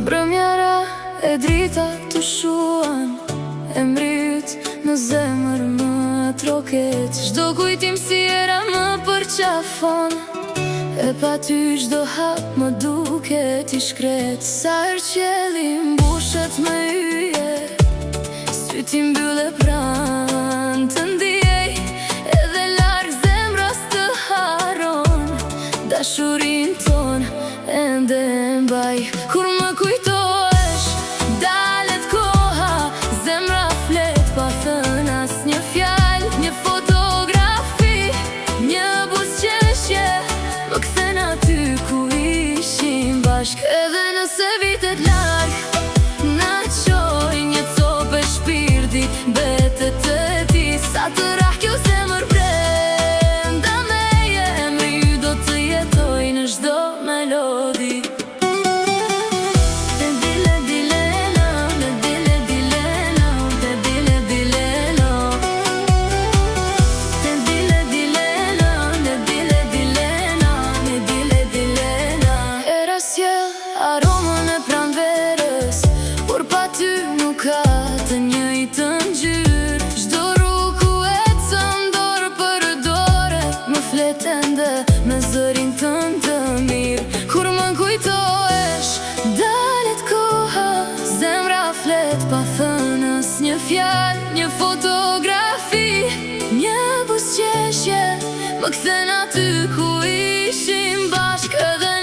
Brëmjera e drita të shuan, e mrit në zemër më troket. Çdo kujtim si era më përqafon, e pa ty çdo hap më duket i shkret. Sa herë qielli mbushet me yje, sy ti mbylle pranë të ndjej, edhe larg zemrës të haron. Dashurinë ton ende e mbaj. Kur më kujtohesh, dalet koha, zemra flet pa thënë asnjë fjalë. Një fotografi, një buzëqeshje, më kthen aty ku ishim bashk. Edhe nëse vitet larg na qoj, një copë e shpirti mbetet e ti. Sa të rrah kjo zemër brenda meje, emri do të jetoj në çdo melodi. Aromën e pranverës, por pa ty nuk ka të njëjtën ngjyrë. Çdo rrugë ku ecëm dorë për dorë, më flet ende me zërin tënd të mirë. Kur më kujtohesh, dalet koha, zemra flet pa thënë asnjë fjalë. Një fotografi, një buzëqeshje, më kthen aty ku ishim bashk. Edhe